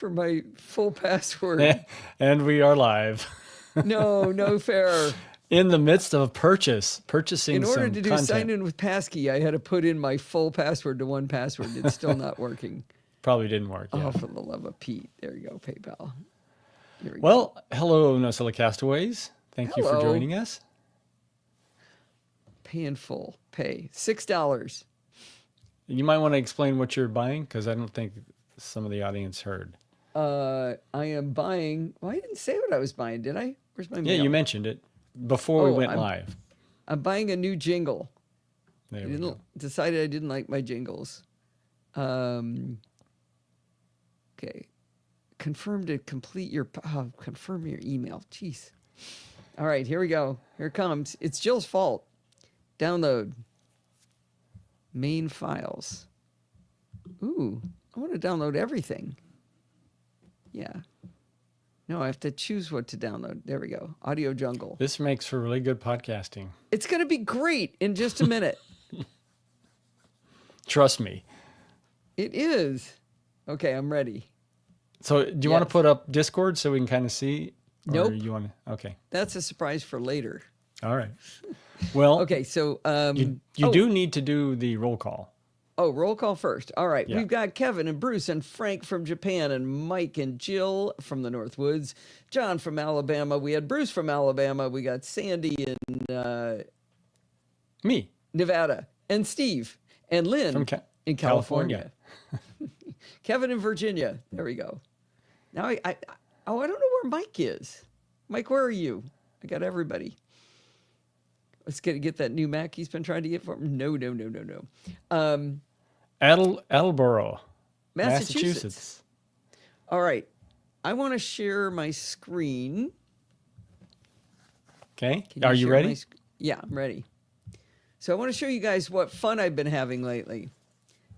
for my full password. And we are live. No fair. In the midst of purchasing In order some to do content. sign in with passkey, I had to put in my full password to one password. It's still not working. Probably didn't work. Yeah. Oh, for the love of Pete. There you go, PayPal. Here we Well, hello, NosillaCastaways. Thank you for Hello. joining us. Pay in full. Pay $6. You might want to explain what you're buying because I don't think some of the audience heard. I am buying. Well, I didn't say what I was buying, did I? Where's my mail? Yeah, you mentioned it before we went live. I'm buying a new jingle. There I we go. decided I didn't like my jingles. Okay. Confirm to complete your confirm your email. Jeez. All right, here we go. Here it comes. It's Jill's fault. Download. Main files. Ooh, I want to download everything. Yeah. No, I have to choose what to download. There we go. Audio Jungle. This makes for really good podcasting. It's going to be great in just a minute. Trust me. It is. Okay, I'm ready. So do you want to put up Discord so we can kind of see? Or Nope. You want to? Okay. That's a surprise for later. All right. Well, Okay, so you do need to do the roll call. Oh, roll call first. All right. Yeah. We've got Kevin and Bruce and Frank from Japan and Mike and Jill from the Northwoods, John from Alabama. We had Bruce from Alabama. We got Sandy in Me. Nevada and Steve and Lynn From in California. Kevin in Virginia. There we go. Now I don't know where Mike is. Mike, where are you? I got everybody. Let's get that new Mac he's been trying to get for him. No. Attleboro, Massachusetts. All right. I want to share my screen. Okay. Are you ready? Yeah, I'm ready. So I want to show you guys what fun I've been having lately.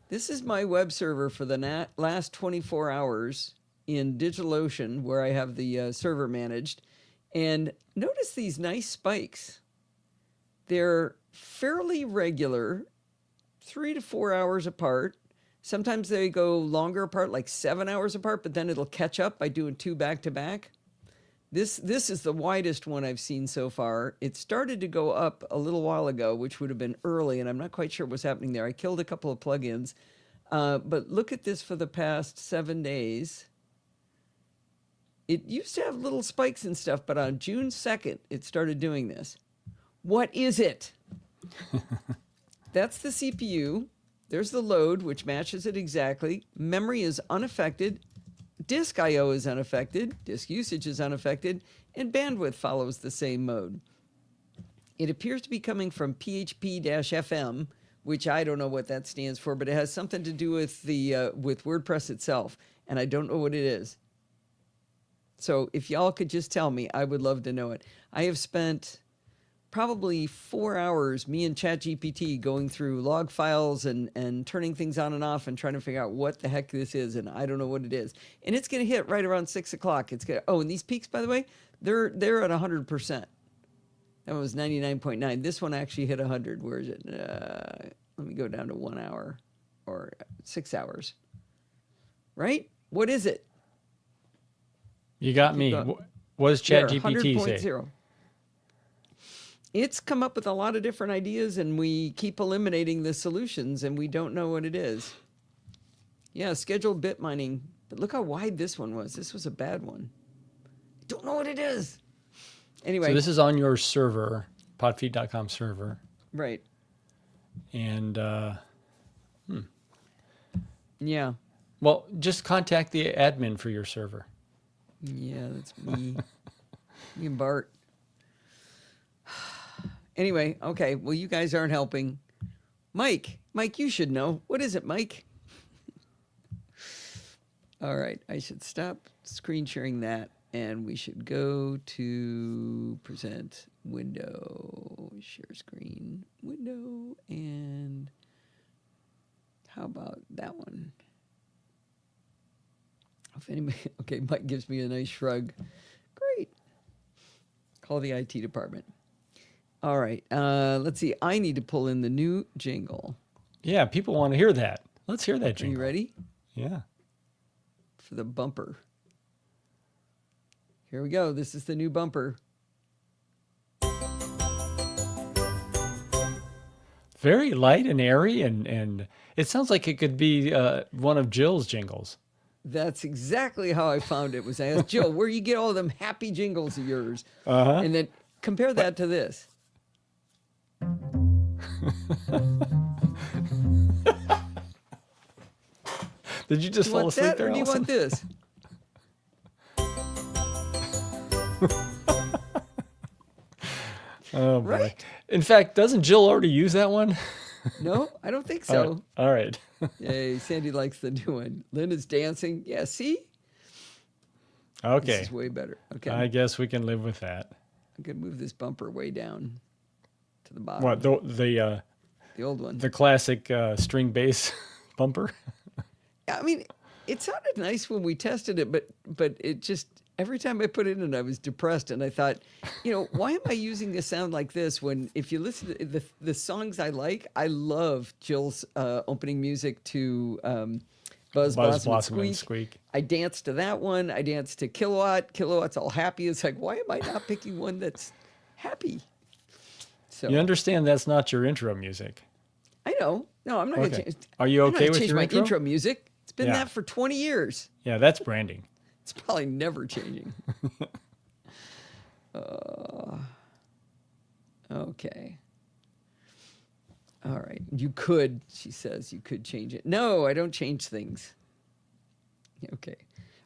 This is my web server for the last 24 hours in DigitalOcean, where I have the server managed. And notice these nice spikes. They're fairly regular, 3 to 4 hours apart. Sometimes they go longer apart, like 7 hours apart, but then it'll catch up by doing 2 back-to-back. This is the widest one I've seen so far. It started to go up a little while ago, which would have been early, and I'm not quite sure what's happening there. I killed a couple of plugins. But look at this for the past 7 days. It used to have little spikes and stuff, but on June 2nd, it started doing this. What is it? That's the CPU. There's the load, which matches it exactly. Memory is unaffected. Disk I/O is unaffected. Disk usage is unaffected. And bandwidth follows the same mode. It appears to be coming from PHP-FM, which I don't know what that stands for, but it has something to do with with WordPress itself, and I don't know what it is. So if y'all could just tell me, I would love to know it. I have spent probably 4 hours, me and ChatGPT, going through log files and turning things on and off and trying to figure out what the heck this is, and I don't know what it is. And it's going to hit right around 6 o'clock. It's gonna, and these peaks, by the way, they're at 100%. That was 99.9. This one actually hit 100. Where is it? Let me go down to 1 hour or 6 hours. Right? What is it? You got me. What does ChatGPT say? 100.0. It's come up with a lot of different ideas, and we keep eliminating the solutions, and we don't know what it is. Yeah, scheduled bit mining. But look how wide this one was. This was a bad one. I don't know what it is. Anyway. So this is on your server, podfeed.com server. Right. And, yeah. Well, just contact the admin for your server. Yeah, that's me. Me and Bart. Anyway, okay. Well, you guys aren't helping. Mike, you should know. What is it, Mike? All right. I should stop screen sharing that, and we should go to present window, share screen, window, and how about that one? If anybody, okay, Mike gives me a nice shrug. Great. Call the IT department. All right. Let's see. I need to pull in the new jingle. Yeah, people want to hear that. Let's hear that jingle. Are you ready? Yeah. for the bumper. Here we go. This is the new bumper. Very light and airy, and it sounds like it could be one of Jill's jingles. That's exactly how I found it. Was I asked Jill, where you get all them happy jingles of yours? And then compare that to this. Did you just fall asleep that, there, or do you Allison? want this? Oh, boy. Right? In fact, doesn't Jill already use that one? No, I don't think so. All right. Yay, Sandy likes the new one. Lynn is dancing. Yeah, see? Okay. This is way better. Okay. I guess we can live with that. I could move this bumper way down to the bottom. What, the old one? the classic string bass bumper? I mean, it sounded nice when we tested it, but it just, every time I put it in, I was depressed, and I thought, why am I using a sound like this when, if you listen to the songs I like, I love Jill's opening music to Buzz, Blossom, and Squeak. I danced to that one. I danced to Kilowatt. Kilowatt's all happy. It's like, why am I not picking one that's happy? So You understand that's not your intro music. I know. No, I'm not going to change. Are you okay with change your my intro? music? It's been that for 20 years. Yeah, that's branding. It's probably never changing. Okay. All right. You could, she says, you could change it. No, I don't change things. Okay.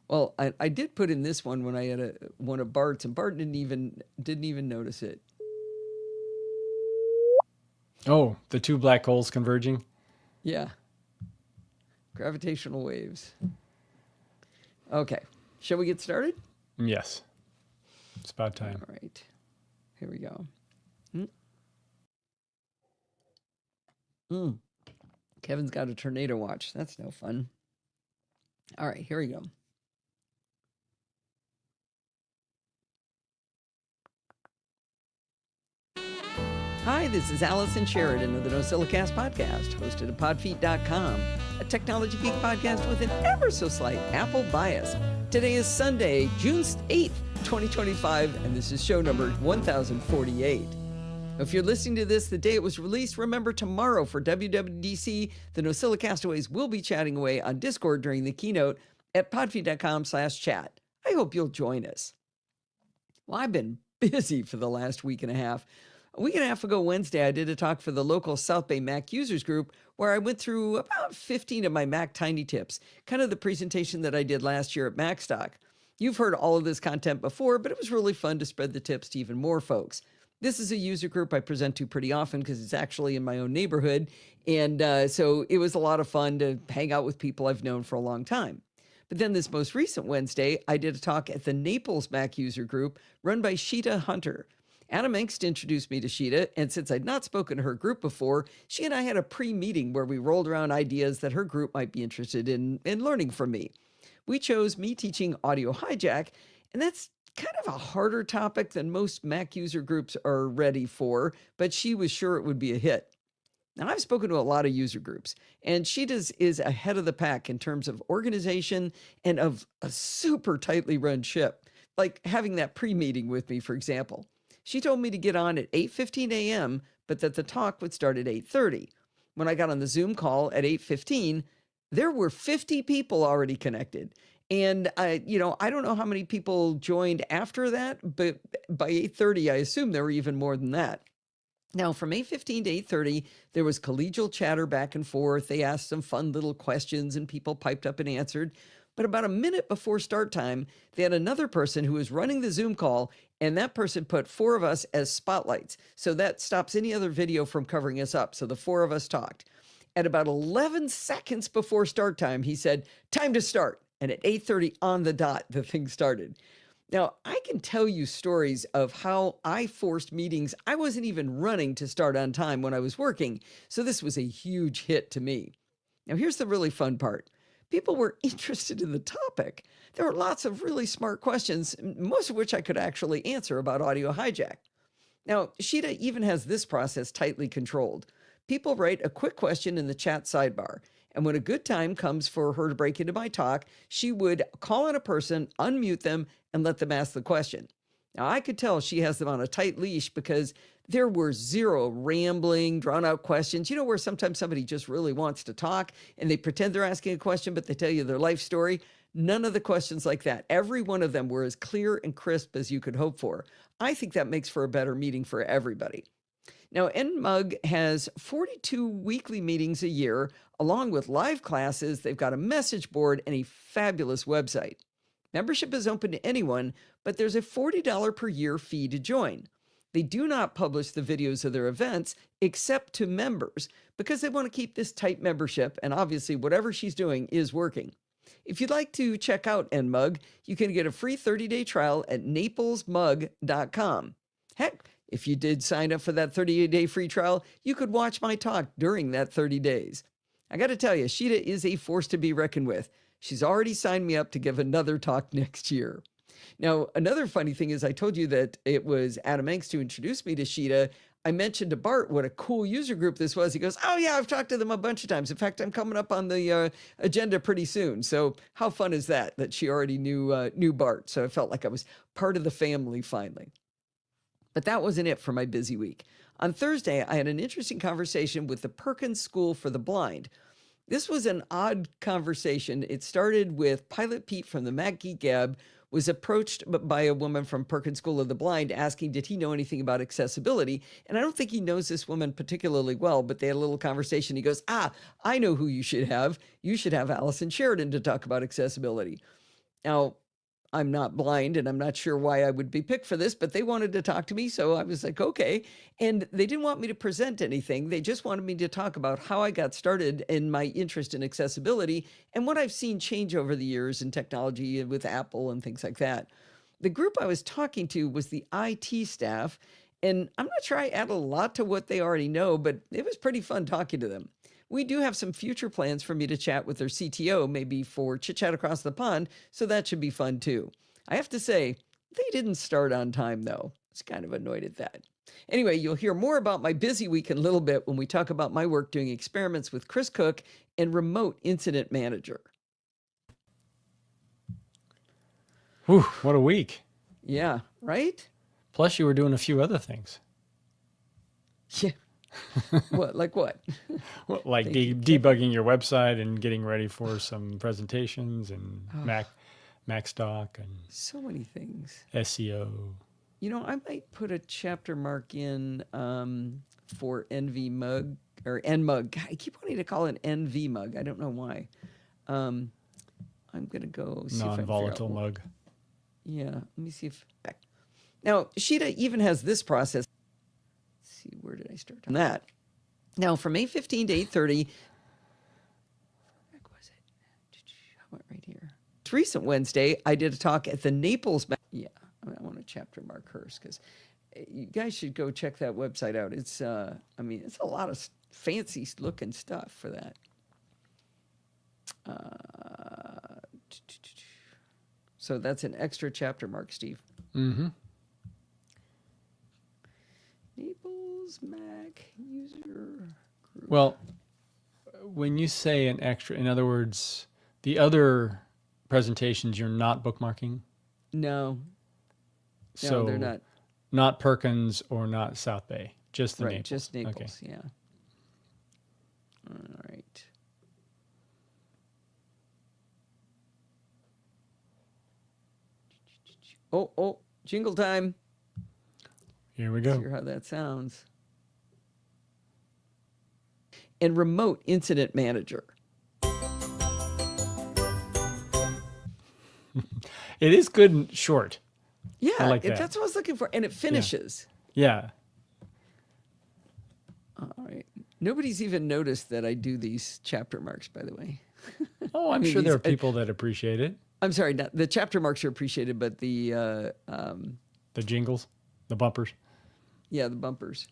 Well, I did put in this one when I had one of Bart's, and Bart didn't even notice it. Oh, the two black holes converging? Yeah. Gravitational waves. Okay. Shall we get started? Yes. It's about time. All right. Here we go. Kevin's got a tornado watch. That's no fun. All right, here we go. Hi, this is Allison Sheridan of the NosillaCast podcast, hosted at podfeet.com, a technology geek podcast with an ever so slight Apple bias. Today is Sunday, June 8th, 2025, and this is show number 1048. If you're listening to this the day it was released, remember tomorrow for WWDC, the NosillaCastaways will be chatting away on Discord during the keynote at podfeet.com/chat. I hope you'll join us. Well, I've been busy for the last week and a half. A week and a half ago Wednesday, I did a talk for the local South Bay Mac users group where I went through about 15 of my Mac Tiny Tips, kind of the presentation that I did last year at MacStock. You've heard all of this content before, but it was really fun to spread the tips to even more folks. This is a user group I present to pretty often because it's actually in my own neighborhood, and so it was a lot of fun to hang out with people I've known for a long time. But then this most recent Wednesday, I did a talk at the Naples Mac user group run by Sheeta Hunter. Adam Engst introduced me to Sheeta, and since I'd not spoken to her group before, she and I had a pre-meeting where we rolled around ideas that her group might be interested in learning from me. We chose me teaching audio hijack, and that's kind of a harder topic than most Mac user groups are ready for, but she was sure it would be a hit. Now, I've spoken to a lot of user groups, and Sheeta's is ahead of the pack in terms of organization and of a super tightly run ship, like having that pre-meeting with me, for example. She told me to get on at 8:15 a.m., but that the talk would start at 8:30. When I got on the Zoom call at 8:15, there were 50 people already connected. And I don't know how many people joined after that, but by 8:30, I assume there were even more than that. Now, from 8:15 to 8:30, there was collegial chatter back and forth. They asked some fun little questions, and people piped up and answered. But about a minute before start time, they had another person who was running the Zoom call, and that person put four of us as spotlights. So that stops any other video from covering us up. So the four of us talked. At about 11 seconds before start time, he said, "Time to start." And at 8:30 on the dot, the thing started. Now, I can tell you stories of how I forced meetings I wasn't even running to start on time when I was working. So this was a huge hit to me. Now, here's the really fun part. People were interested in the topic. There were lots of really smart questions, most of which I could actually answer about audio hijack. Now, Sheeta even has this process tightly controlled. People write a quick question in the chat sidebar, And when a good time comes for her to break into my talk, she would call on a person, unmute them, and let them ask the question. Now, I could tell she has them on a tight leash because there were zero rambling, drawn out questions. You know, where sometimes somebody just really wants to talk and they pretend they're asking a question, but they tell you their life story. None of the questions like that. Every one of them were as clear and crisp as you could hope for. I think that makes for a better meeting for everybody. Now, NMUG has 42 weekly meetings a year, along with live classes. They've got a message board and a fabulous website. Membership is open to anyone, but there's a $40 per year fee to join. They do not publish the videos of their events except to members because they want to keep this tight membership, and obviously whatever she's doing is working. If you'd like to check out NMUG, you can get a free 30-day trial at naplesmug.com. Heck, if you did sign up for that 30-day free trial, you could watch my talk during that 30 days. I got to tell you, Sheeta is a force to be reckoned with. She's already signed me up to give another talk next year. Now, another funny thing is I told you that it was Adam Engst who introduced me to Sheeta. I mentioned to Bart what a cool user group this was. He goes, oh yeah, I've talked to them a bunch of times. In fact, I'm coming up on the agenda pretty soon. So how fun is that she already knew Bart. So I felt like I was part of the family finally. But that wasn't it for my busy week. On Thursday, I had an interesting conversation with the Perkins School for the Blind. This was an odd conversation. It started with Pilot Pete from the Mac Geek Gab was approached by a woman from Perkins School of the Blind asking, did he know anything about accessibility? And I don't think he knows this woman particularly well, but they had a little conversation. He goes, I know who you should have. You should have Allison Sheridan to talk about accessibility. Now, I'm not blind and I'm not sure why I would be picked for this, but they wanted to talk to me. So I was like, okay. And they didn't want me to present anything. They just wanted me to talk about how I got started in my interest in accessibility and what I've seen change over the years in technology with Apple and things like that. The group I was talking to was the IT staff, and I'm not sure I added a lot to what they already know, but it was pretty fun talking to them. We do have some future plans for me to chat with their CTO, maybe for Chit Chat Across the Pond, so that should be fun too. I have to say, they didn't start on time though. I was kind of annoyed at that. Anyway, you'll hear more about my busy week in a little bit when we talk about my work doing experiments with Chris Cook and Remote Incident Manager. Whew, what a week. Yeah, right? Plus you were doing a few other things. Yeah. What? Like what? Well, like debugging your website and getting ready for some presentations and Mac stock and so many things. SEO. You know, I might put a chapter mark in for NVMug or NMUG. I keep wanting to call it NVMug. I don't know why. I'm gonna go see non-volatile if I can mug. Yeah, let me see if. Now, Sheeta even has this process. See, where did I start on that? Now, from 8:15 to 8:30, where was it? How about right here? It's recent Wednesday, I did a talk at the Naples. Yeah, I want to chapter mark hers because you guys should go check that website out. It's, I mean, it's a lot of fancy looking stuff for that. So that's an extra chapter mark, Steve. Mm-hmm. Naples Mac user group. Well, when you say an extra, in other words, the other presentations you're not bookmarking? No. So No, they're not. Not Perkins or not South Bay, just the Right, Naples. just Naples, Okay. yeah. All right. Oh, jingle time. Here we go. Hear how that sounds. And Remote Incident Manager. It is good and short. Yeah, I like that. that's what I was looking for. And it finishes. Yeah. All right. Nobody's even noticed that I do these chapter marks, by the way. Oh, I'm I mean, sure there are these- people that appreciate it. I'm sorry, not, the chapter marks are appreciated, but the The jingles, the bumpers. yeah, the bumpers.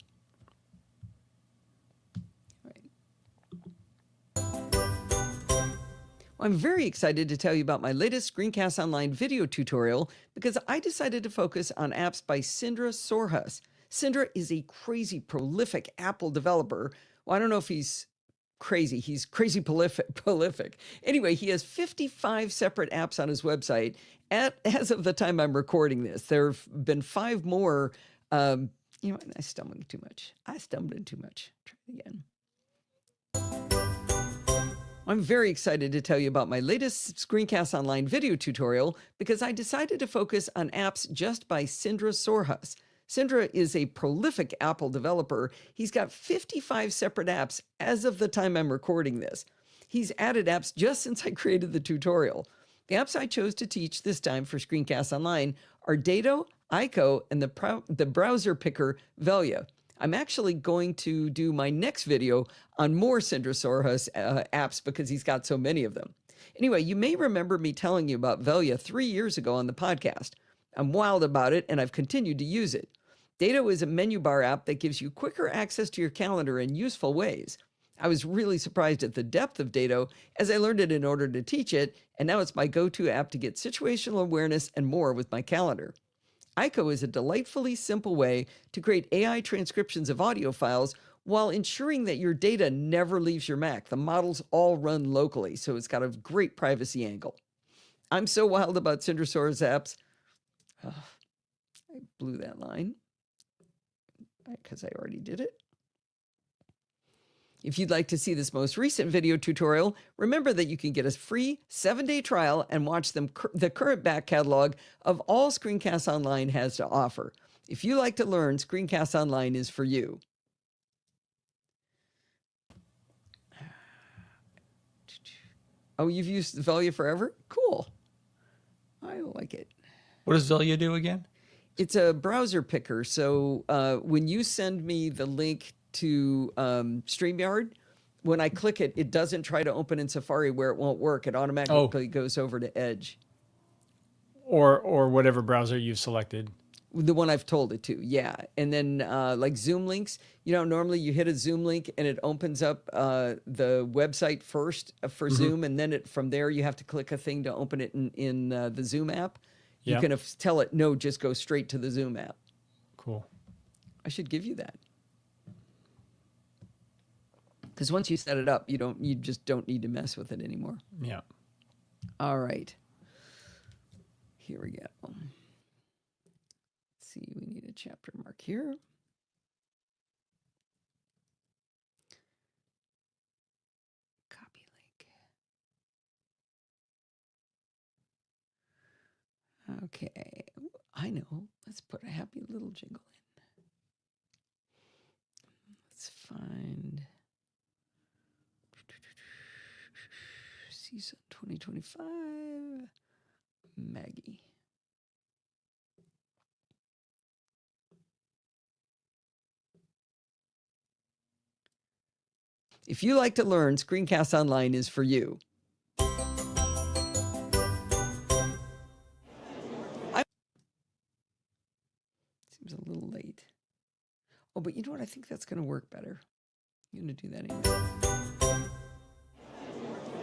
I'm very excited to tell you about my latest Screencast Online video tutorial because I decided to focus on apps by Sindra Sorhus. Sindra is a crazy prolific Apple developer. Well, I don't know if he's crazy. He's crazy prolific. Anyway, he has 55 separate apps on his website as of the time I'm recording this. There have been 5 more. You know, I stumbled too much. Try it again. I'm very excited to tell you about my latest Screencast Online video tutorial because I decided to focus on apps just by Sindra Sorhus. Sindra is a prolific Apple developer. He's got 55 separate apps as of the time I'm recording this. He's added apps just since I created the tutorial. The apps I chose to teach this time for Screencast Online are Dado, Ico, and the browser picker Velia. I'm actually going to do my next video on more Sindra Sorhus apps because he's got so many of them. Anyway, you may remember me telling you about Velia 3 years ago on the podcast. I'm wild about it, and I've continued to use it. Dado is a menu bar app that gives you quicker access to your calendar in useful ways. I was really surprised at the depth of Dado as I learned it in order to teach it, and now it's my go-to app to get situational awareness and more with my calendar. Ico is a delightfully simple way to create AI transcriptions of audio files while ensuring that your data never leaves your Mac. The models all run locally, so it's got a great privacy angle. I'm so wild about Sindra Sorhus apps. I blew that line because I already did it. If you'd like to see this most recent video tutorial, remember that you can get a free 7-day trial and watch the current back catalog of all Screencast Online has to offer. If you like to learn, Screencast Online is for you. Oh, you've used Velia forever? Cool. I like it. What does Velia do again? It's a browser picker. So when you send me the link to StreamYard, when I click it, it doesn't try to open in Safari where it won't work. It automatically goes over to Edge. Or whatever browser you've selected. The one I've told it to, yeah. And then like Zoom links, you know, normally you hit a Zoom link and it opens up the website first for Zoom, and then from there you have to click a thing to open it in the Zoom app. You can tell it, no, just go straight to the Zoom app. Cool. I should give you that. Because once you set it up, you just don't need to mess with it anymore. Yeah. All right. Here we go. Let's see, we need a chapter mark here. Copy link. Okay. I know. Let's put a happy little jingle in. Let's find season 2025 Maggie. If you like to learn, Screencast Online is for you. Seems a little late. Oh, but you know what? I think that's going to work better. I'm going to do that anyway.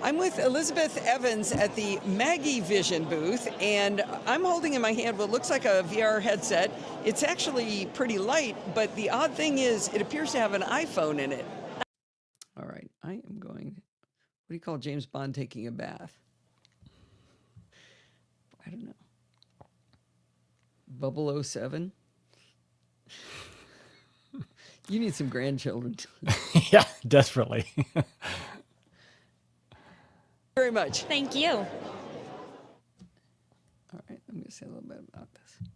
I'm with Elizabeth Evans at the Maggie Vision booth, and I'm holding in my hand what looks like a VR headset. It's actually pretty light, but the odd thing is it appears to have an iPhone in it. All right, I am going, what do you call James Bond taking a bath? I don't know. 007? You need some grandchildren. Yeah, desperately. Very much. Thank you. All right, I'm going to say a little bit about this.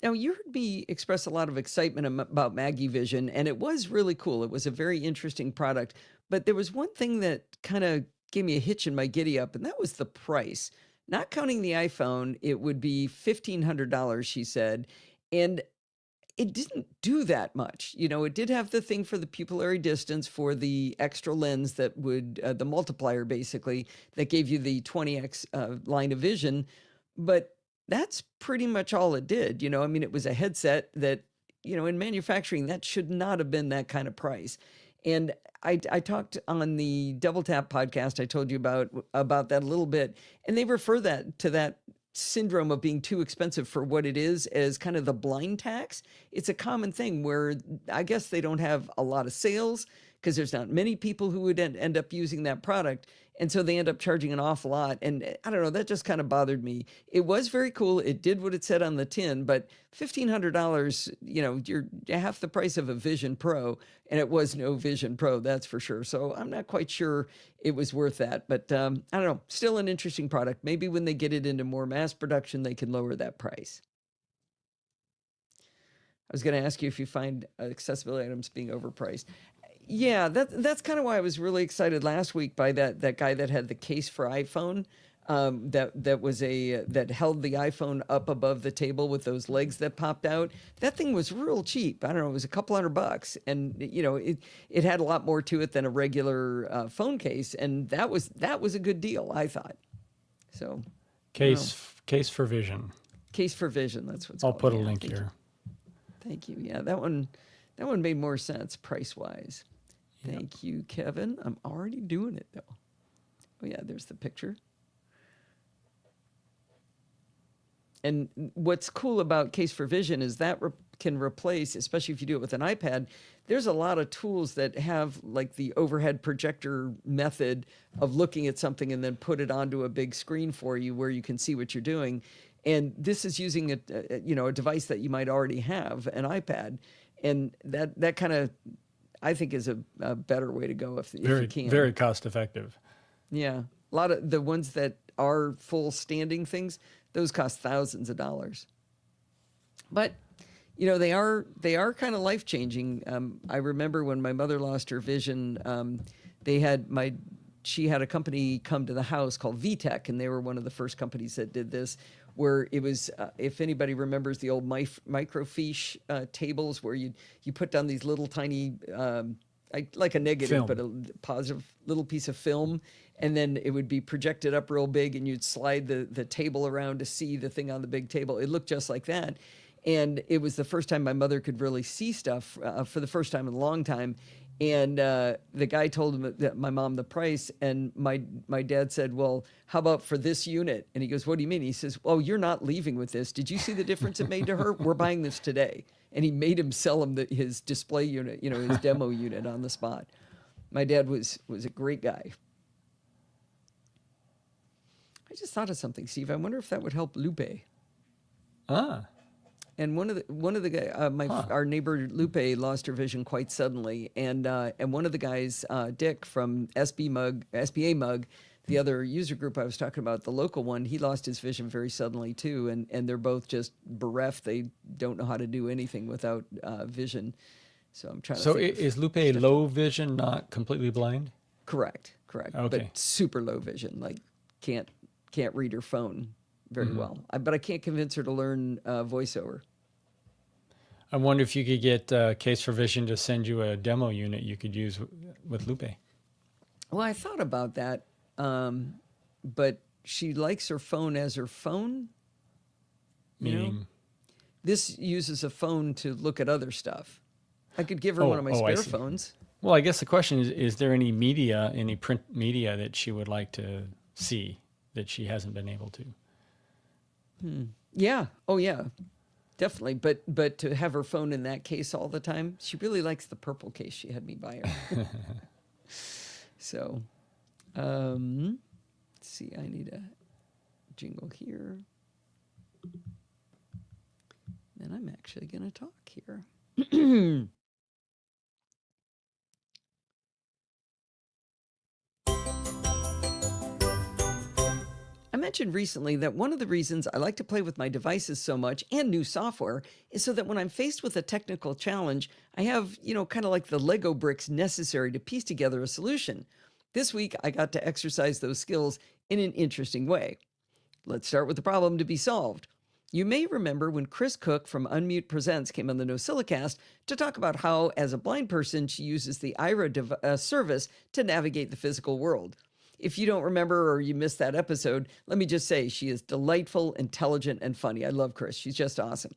Now, you heard me express a lot of excitement about Maggie Vision, and it was really cool. It was a very interesting product, but there was one thing that kind of gave me a hitch in my giddy up, and that was the price. Not counting the iPhone, it would be $1,500, she said, and it didn't do that much. You know, it did have the thing for the pupillary distance for the extra lens that would, the multiplier basically, that gave you the 20x line of vision. But that's pretty much all it did. You know, I mean, it was a headset that, you know, in manufacturing, that should not have been that kind of price. And I talked on the Double Tap podcast, I told you about that a little bit, and they refer to that syndrome of being too expensive for what it is as kind of the blind tax. It's a common thing where I guess they don't have a lot of sales because there's not many people who would end up using that product. And so they end up charging an awful lot. And I don't know, that just kind of bothered me. It was very cool. It did what it said on the tin, but $1,500, you're half the price of a Vision Pro, and it was no Vision Pro, that's for sure. So I'm not quite sure it was worth that. But I don't know, still an interesting product. Maybe when they get it into more mass production, they can lower that price. I was going to ask you if you find accessibility items being overpriced. Yeah, that's kind of why I was really excited last week by that guy that had the case for iPhone. That held the iPhone up above the table with those legs that popped out. That thing was real cheap. I don't know, it was a couple $100, and it had a lot more to it than a regular phone case, and that was a good deal, I thought. So Case for Vision. Case for Vision. That's what's. I'll called. put a Yeah, link here. Thank you. Yeah, that one made more sense price wise. Thank you, Kevin. I'm already doing it though. Oh yeah, there's the picture. And what's cool about Case for Vision is that can replace, especially if you do it with an iPad, there's a lot of tools that have like the overhead projector method of looking at something and then put it onto a big screen for you where you can see what you're doing. And this is using a device that you might already have, an iPad. And that kind of, I think, is a better way to go if you can. Very cost effective. Yeah. A lot of the ones that are full standing things, those cost thousands of dollars. But, they are kind of life changing. I remember when my mother lost her vision, she had a company come to the house called VTech, and they were one of the first companies that did this, where it was, if anybody remembers the old microfiche tables where you put down these little tiny, like a negative, film. but a positive little piece of film, and then it would be projected up real big, and you'd slide the table around to see the thing on the big table. It looked just like that. And it was the first time my mother could really see stuff for the first time in a long time. And the guy told my mom the price, and my dad said, "Well, how about for this unit?" And he goes, "What do you mean?" He says, "Oh, you're not leaving with this. Did you see the difference it made to her? We're buying this today." And he made him sell him his display unit, his demo unit on the spot. My dad was a great guy. I just thought of something, Steve. I wonder if that would help Lupe. Ah. And one of the guys, our neighbor Lupe lost her vision quite suddenly, and one of the guys, Dick from SBA Mug, the other user group I was talking about, the local one, he lost his vision very suddenly too, and they're both just bereft. They don't know how to do anything without vision. So I'm trying to. So is Lupe low vision, not completely blind? Correct. Okay. But super low vision, like can't read her phone very well. But I can't convince her to learn voiceover. I wonder if you could get Case for Vision to send you a demo unit you could use with Lupe. Well, I thought about that, but she likes her phone as her phone. Meaning? This uses a phone to look at other stuff. I could give her one of my spare phones. Well, I guess the question is there any media, any print media that she would like to see that she hasn't been able to? Yeah. Oh, yeah. Definitely. But to have her phone in that case all the time, she really likes the purple case she had me buy her. So, let's see. I need a jingle here. And I'm actually going to talk here. I mentioned recently that one of the reasons I like to play with my devices so much and new software is so that when I'm faced with a technical challenge, I have, kind of like the Lego bricks necessary to piece together a solution. This week, I got to exercise those skills in an interesting way. Let's start with the problem to be solved. You may remember when Chris Cook from Unmute Presents came on the NosillaCast to talk about how, as a blind person, she uses the IRA service to navigate the physical world. If you don't remember or you missed that episode, let me just say she is delightful, intelligent, and funny. I love Chris. She's just awesome.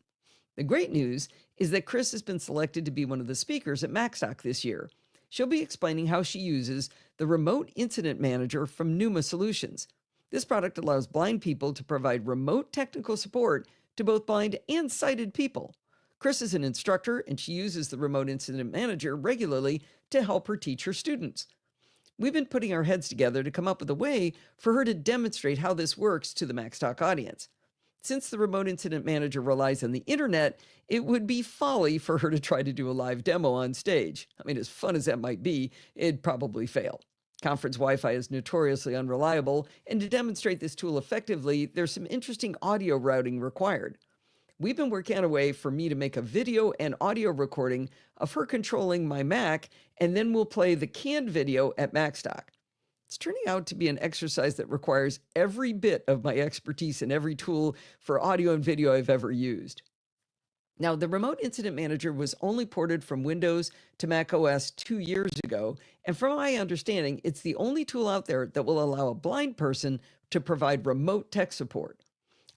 The great news is that Chris has been selected to be one of the speakers at MacStock this year. She'll be explaining how she uses the Remote Incident Manager from Numa Solutions. This product allows blind people to provide remote technical support to both blind and sighted people. Chris is an instructor, and she uses the Remote Incident Manager regularly to help her teach her students. We've been putting our heads together to come up with a way for her to demonstrate how this works to the MaxTalk audience. Since the Remote Incident Manager relies on the internet, it would be folly for her to try to do a live demo on stage. I mean, as fun as that might be, it'd probably fail. Conference Wi-Fi is notoriously unreliable, and to demonstrate this tool effectively, there's some interesting audio routing required. We've been working on a way for me to make a video and audio recording of her controlling my Mac, and then we'll play the canned video at MaxTalk. It's turning out to be an exercise that requires every bit of my expertise in every tool for audio and video I've ever used. Now, the Remote Incident Manager was only ported from Windows to Mac OS 2 years ago, and from my understanding, it's the only tool out there that will allow a blind person to provide remote tech support.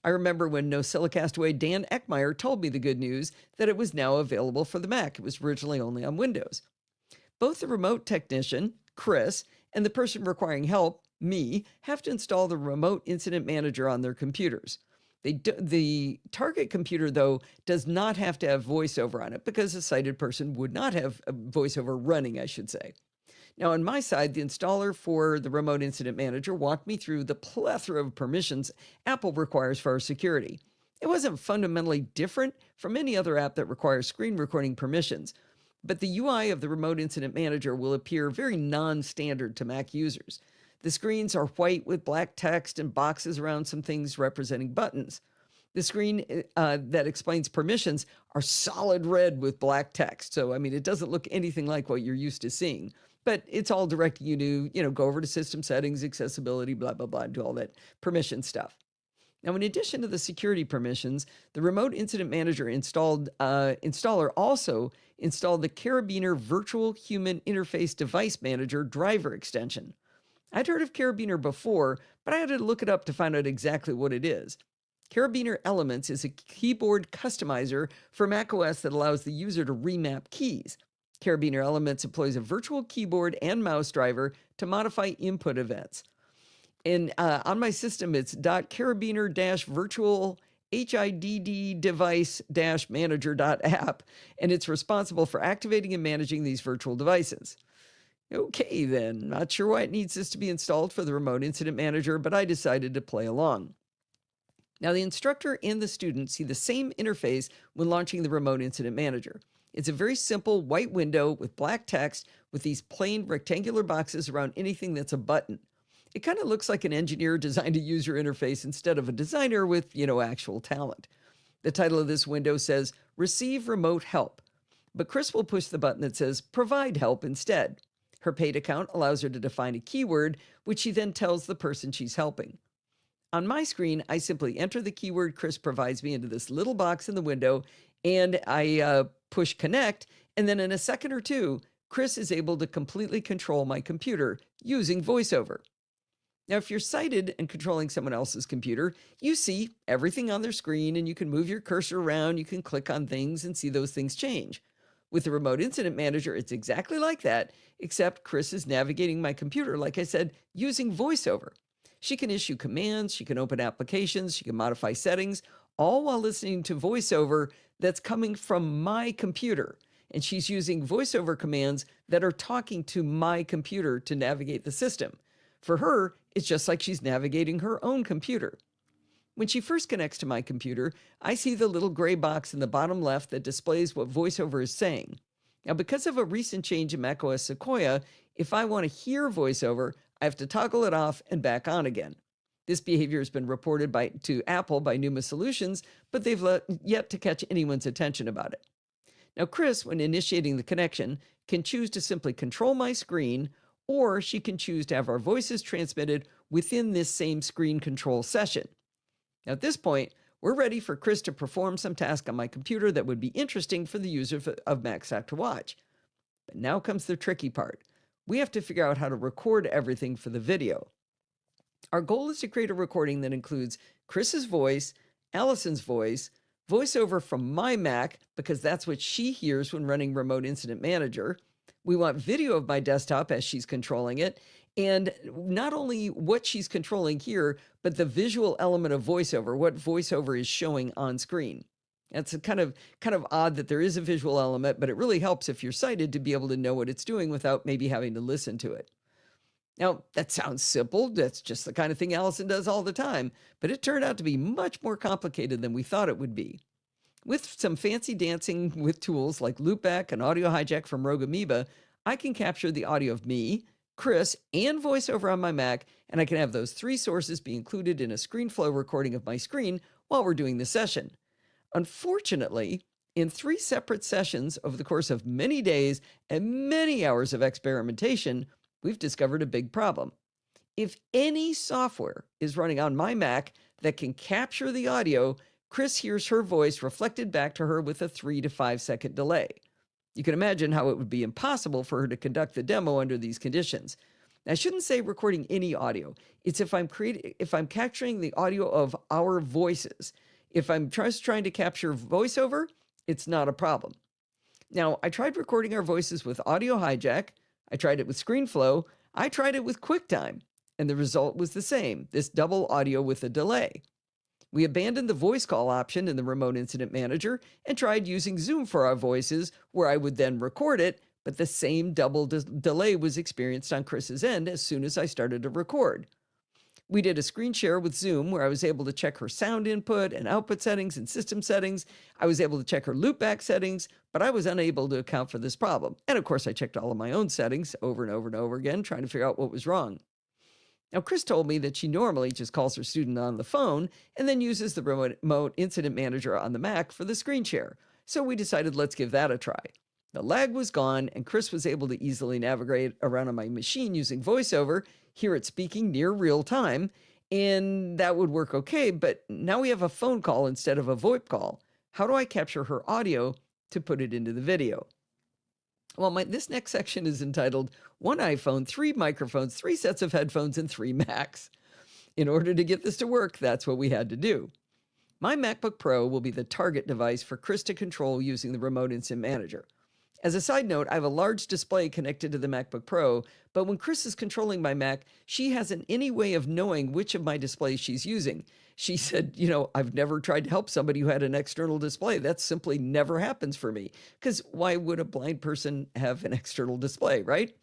I remember when NosillaCast Dan Eckmeyer told me the good news that it was now available for the Mac. It was originally only on Windows. Both the remote technician, Chris, and the person requiring help, me, have to install the Remote Incident Manager on their computers. The target computer, though, does not have to have VoiceOver on it because a sighted person would not have a VoiceOver running, I should say. Now, on my side, the installer for the Remote Incident Manager walked me through the plethora of permissions Apple requires for our security. It wasn't fundamentally different from any other app that requires screen recording permissions, but the UI of the Remote Incident Manager will appear very non-standard to Mac users. The screens are white with black text and boxes around some things representing buttons. The screen that explains permissions are solid red with black text. So, I mean, it doesn't look anything like what you're used to seeing, but it's all directing you to, go over to system settings, accessibility, blah, blah, blah, and do all that permission stuff. Now, in addition to the security permissions, the Remote Incident Manager installer also installed the Carabiner Virtual Human Interface Device Manager driver extension. I'd heard of Carabiner before, but I had to look it up to find out exactly what it is. Carabiner Elements is a keyboard customizer for macOS that allows the user to remap keys. Carabiner Elements employs a virtual keyboard and mouse driver to modify input events. And on my system, it's .carabiner-virtual HIDD device-manager.app, and it's responsible for activating and managing these virtual devices. Okay, then. Not sure why it needs this to be installed for the Remote Incident Manager, but I decided to play along. Now, the instructor and the student see the same interface when launching the Remote Incident Manager. It's a very simple white window with black text with these plain rectangular boxes around anything that's a button. It kind of looks like an engineer designed a user interface instead of a designer with, actual talent. The title of this window says, Receive Remote Help. But Chris will push the button that says, Provide Help instead. Her paid account allows her to define a keyword, which she then tells the person she's helping. On my screen, I simply enter the keyword Chris provides me into this little box in the window, and I push connect, and then in a second or two, Chris is able to completely control my computer using VoiceOver. Now, if you're sighted and controlling someone else's computer, you see everything on their screen, and you can move your cursor around, you can click on things and see those things change. With the Remote Incident Manager, it's exactly like that, except Chris is navigating my computer, like I said, using VoiceOver. She can issue commands, she can open applications, she can modify settings, all while listening to VoiceOver that's coming from my computer. And she's using VoiceOver commands that are talking to my computer to navigate the system. For her, it's just like she's navigating her own computer. When she first connects to my computer, I see the little gray box in the bottom left that displays what VoiceOver is saying. Now, because of a recent change in macOS Sequoia, if I want to hear VoiceOver, I have to toggle it off and back on again. This behavior has been reported to Apple by Numa Solutions, but they've yet to catch anyone's attention about it. Now, Chris, when initiating the connection, can choose to simply control my screen, or she can choose to have our voices transmitted within this same screen control session. Now, at this point, we're ready for Chris to perform some task on my computer that would be interesting for the user of MaxTalk to watch. But now comes the tricky part. We have to figure out how to record everything for the video. Our goal is to create a recording that includes Chris's voice, Allison's voice, VoiceOver from my Mac, because that's what she hears when running Remote Incident Manager. We want video of my desktop as she's controlling it, And not only what she's controlling here, but the visual element of voiceover, what voiceover is showing on screen. It's a kind of odd that there is a visual element, but it really helps if you're sighted to be able to know what it's doing without maybe having to listen to it. Now, that sounds simple. That's just the kind of thing Allison does all the time, but it turned out to be much more complicated than we thought it would be. With some fancy dancing with tools like loopback and audio hijack from Rogue Amoeba, I can capture the audio of me, Chris, and voiceover on my Mac, and I can have those three sources be included in a ScreenFlow recording of my screen while we're doing the session. Unfortunately, in 3 separate sessions over the course of many days and many hours of experimentation, we've discovered a big problem. If any software is running on my Mac that can capture the audio, Chris hears her voice reflected back to her with a 3 to 5 second delay. You can imagine how it would be impossible for her to conduct the demo under these conditions. Now, I shouldn't say recording any audio. It's if I'm capturing the audio of our voices. If I'm just trying to capture voiceover, it's not a problem. Now, I tried recording our voices with audio hijack. I tried it with ScreenFlow. I tried it with QuickTime, and the result was the same, this double audio with a delay. We abandoned the voice call option in the Remote Incident Manager and tried using Zoom for our voices, where I would then record it, but the same double delay was experienced on Chris's end as soon as I started to record. We did a screen share with Zoom where I was able to check her sound input and output settings and system settings. I was able to check her loopback settings, but I was unable to account for this problem. And of course, I checked all of my own settings over and over and over again, trying to figure out what was wrong. Now, Chris told me that she normally just calls her student on the phone and then uses the Remote Incident Manager on the Mac for the screen share. So we decided let's give that a try. The lag was gone, and Chris was able to easily navigate around on my machine using VoiceOver, hear it speaking near real time, and that would work okay, but now we have a phone call instead of a VoIP call. How do I capture her audio to put it into the video? Well, this next section is entitled 1 iPhone, 3 microphones, 3 sets of headphones, and 3 Macs. In order to get this to work, that's what we had to do. My MacBook Pro will be the target device for Chris to control using the Remote Incident Manager. As a side note, I have a large display connected to the MacBook Pro, but when Chris is controlling my Mac, she hasn't any way of knowing which of my displays she's using. She said, I've never tried to help somebody who had an external display. That simply never happens for me. Because why would a blind person have an external display, right?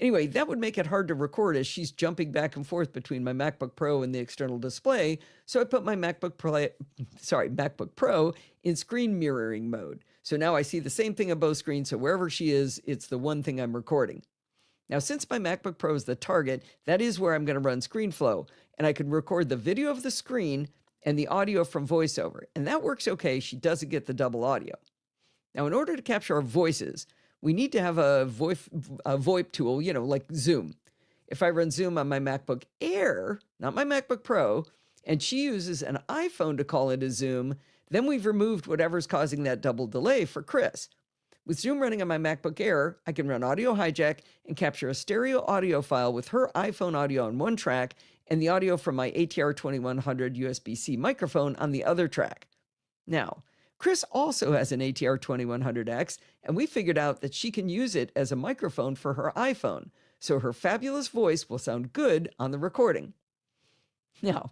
Anyway, that would make it hard to record as she's jumping back and forth between my MacBook Pro and the external display. So I put my MacBook Pro in screen mirroring mode. So now I see the same thing on both screens. So wherever she is, it's the one thing I'm recording. Now, since my MacBook Pro is the target, that is where I'm going to run ScreenFlow, and I can record the video of the screen and the audio from VoiceOver, and that works okay. She doesn't get the double audio. Now, in order to capture our voices, we need to have a VoIP tool, like Zoom. If I run Zoom on my MacBook Air, not my MacBook Pro, and she uses an iPhone to call into Zoom, then we've removed whatever's causing that double delay for Chris. With Zoom running on my MacBook Air, I can run audio hijack and capture a stereo audio file with her iPhone audio on one track and the audio from my ATR 2100 USB-C microphone on the other track. Now, Chris also has an ATR 2100X, and we figured out that she can use it as a microphone for her iPhone, so her fabulous voice will sound good on the recording. Now,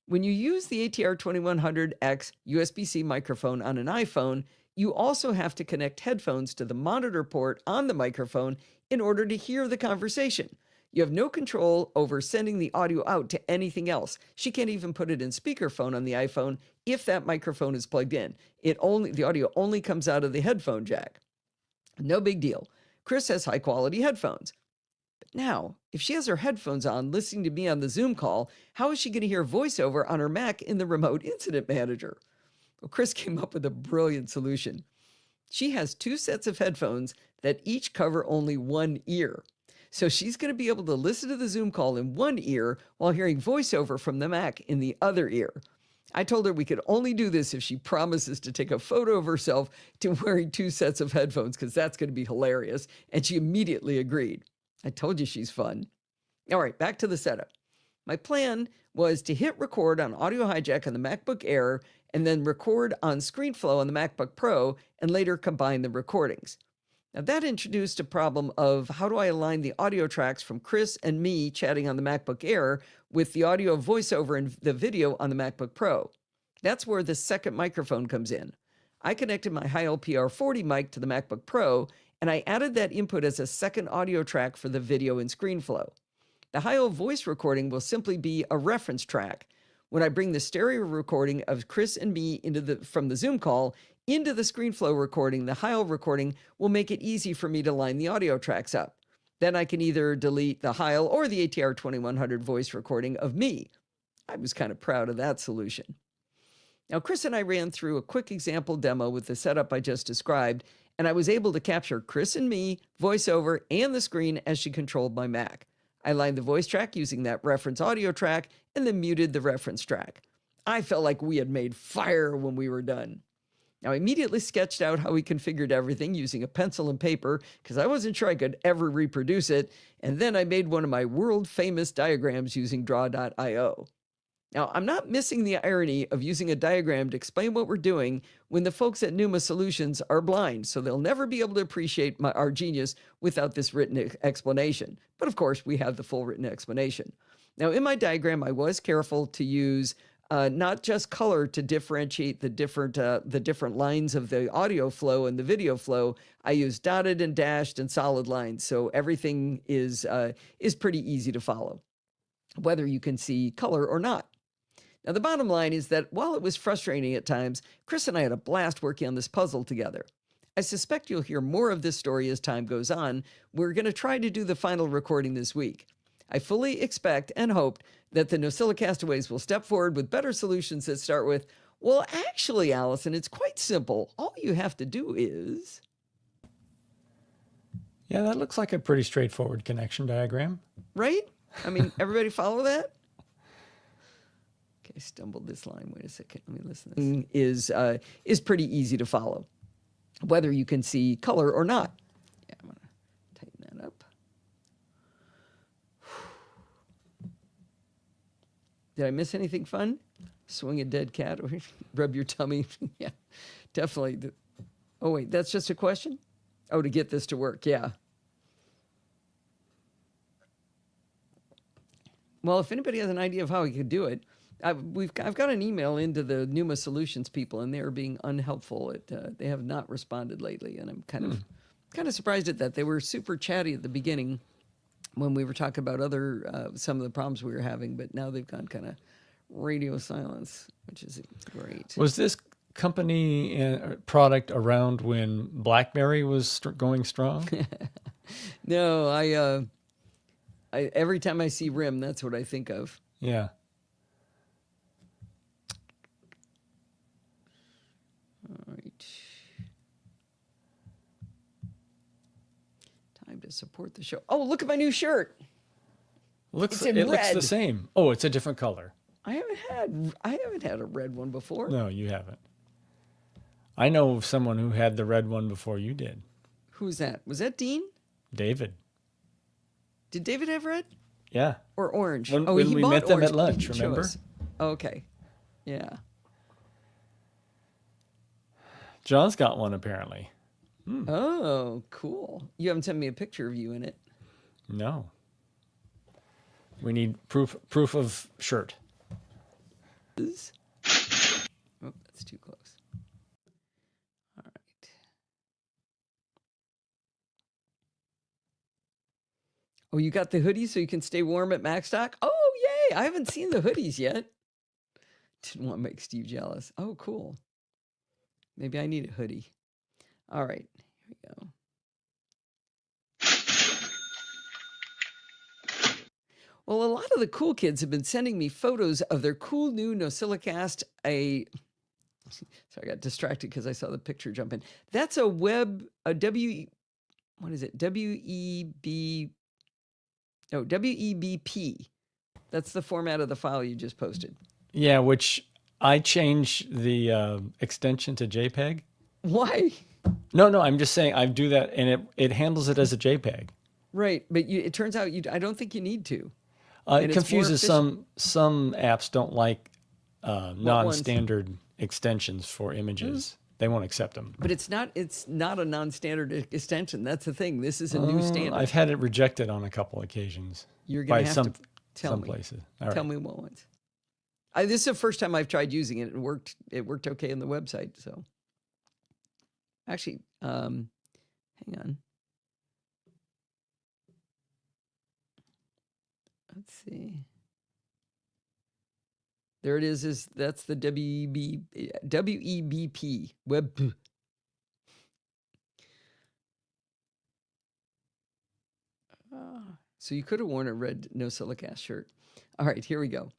when you use the ATR 2100X USB-C microphone on an iPhone, you also have to connect headphones to the monitor port on the microphone in order to hear the conversation. You have no control over sending the audio out to anything else. She can't even put it in speakerphone on the iPhone if that microphone is plugged in. The audio only comes out of the headphone jack. No big deal. Chris has high quality headphones. But now, if she has her headphones on listening to me on the Zoom call, how is she going to hear VoiceOver on her Mac in the Remote Incident Manager? Well, Chris came up with a brilliant solution. She has 2 sets of headphones that each cover only one ear. So she's going to be able to listen to the Zoom call in one ear while hearing VoiceOver from the Mac in the other ear. I told her we could only do this if she promises to take a photo of herself to wearing 2 sets of headphones, because that's going to be hilarious. And she immediately agreed. I told you she's fun. All right, back to the setup. My plan was to hit record on audio hijack on the MacBook Air and then record on ScreenFlow on the MacBook Pro and later combine the recordings. Now that introduced a problem of how do I align the audio tracks from Chris and me chatting on the MacBook Air with the audio voiceover and the video on the MacBook Pro. That's where the second microphone comes in. I connected my high LPR 40 mic to the MacBook Pro, and I added that input as a second audio track for the video and ScreenFlow. The high-O voice recording will simply be a reference track. When I bring the stereo recording of Chris and me from the Zoom call into the ScreenFlow recording, the high-O recording will make it easy for me to line the audio tracks up. Then I can either delete the high-O or the ATR 2100 voice recording of me. I was kind of proud of that solution. Now, Chris and I ran through a quick example demo with the setup I just described, and I was able to capture Chris and me, voiceover, and the screen as she controlled my Mac. I lined the voice track using that reference audio track and then muted the reference track. I felt like we had made fire when we were done. Now, I immediately sketched out how we configured everything using a pencil and paper because I wasn't sure I could ever reproduce it, and then I made one of my world-famous diagrams using draw.io. Now, I'm not missing the irony of using a diagram to explain what we're doing when the folks at Numa Solutions are blind, so they'll never be able to appreciate our genius without this written explanation. But of course, we have the full written explanation. Now, in my diagram, I was careful to use not just color to differentiate the different lines of the audio flow and the video flow. I used dotted and dashed and solid lines, so everything is pretty easy to follow, whether you can see color or not. Now, the bottom line is that while it was frustrating at times, Chris and I had a blast working on this puzzle together. I suspect you'll hear more of this story as time goes on. We're going to try to do the final recording this week. I fully expect and hope that the NosillaCastaways will step forward with better solutions that start with, well, actually, Allison, it's quite simple. All you have to do is... Yeah, that looks like a pretty straightforward connection diagram. Right? I mean, everybody follow that? Okay, I stumbled this line. Wait a second. Let me listen to this. Is pretty easy to follow, whether you can see color or not. Yeah, I'm going to tighten that up. Did I miss anything fun? Swing a dead cat or rub your tummy? Yeah, definitely. Oh, wait, that's just a question? Oh, to get this to work, yeah. Well, if anybody has an idea of how we could do it, I've got an email into the Numa Solutions people, and they are being unhelpful. They have not responded lately, and I'm kind of surprised at that. They were super chatty at the beginning when we were talking about some of the problems we were having, but now they've gone kind of radio silence, which is great. Was this company product around when BlackBerry was going strong? No, I every time I see RIM, that's what I think of. Yeah. All right. Time to support the show. Oh, look at my new shirt. It looks the same. Oh, it's a different color. I haven't had a red one before. No, you haven't. I know of someone who had the red one before you did. Who's that? Was that Dean? David. Did David have red? Yeah. Or orange? When we met them at lunch, remember? Okay. Yeah. John's got one apparently. Oh, cool. You haven't sent me a picture of you in it. No. We need proof of shirt. Oh, that's too close. All right. Oh, you got the hoodie so you can stay warm at Macstock? Oh, yay. I haven't seen the hoodies yet. Didn't want to make Steve jealous. Oh, cool. Maybe I need a hoodie. All right. Here we go. Well, a lot of the cool kids have been sending me photos of their cool new NosillaCast. Sorry, I got distracted because I saw the picture jump in. That's what is it? WEBP. That's the format of the file you just posted. Yeah, which I changed the extension to JPEG. Why? No, I'm just saying I do that, and it handles it as a JPEG. Right, but it turns out I don't think you need to. It confuses some apps don't like non-standard extensions for images. They won't accept them. But it's not a non-standard extension. That's the thing. This is a new standard. I've had it rejected on a couple occasions. You're going to have to tell some me. places. Tell me what ones. This is the first time I've tried using it. It worked okay on the website. So actually, hang on. Let's see. There it is. That's the WEBP web. So you could have worn a red NosillaCast shirt. All right, here we go.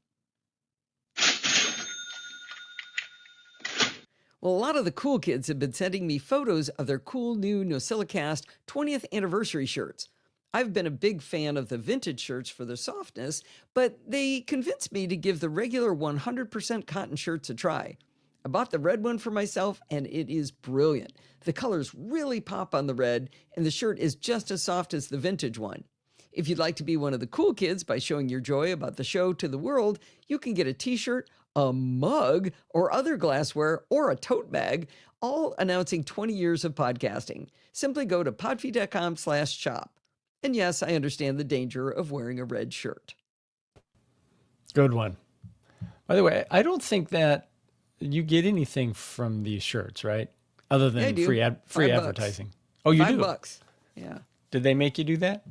Well, a lot of the cool kids have been sending me photos of their cool new NosillaCast 20th anniversary shirts. I've been a big fan of the vintage shirts for their softness, but they convinced me to give the regular 100% cotton shirts a try. I bought the red one for myself, and it is brilliant. The colors really pop on the red, and the shirt is just as soft as the vintage one. If you'd like to be one of the cool kids by showing your joy about the show to the world, you can get a t-shirt, a mug, or other glassware, or a tote bag, all announcing 20 years of podcasting. Simply go to podfeed.com/shop. And yes, I understand the danger of wearing a red shirt. Good one. By the way, I don't think that you get anything from these shirts, right? Other than free advertising. Oh, you do? $5. Yeah. Did they make you do that?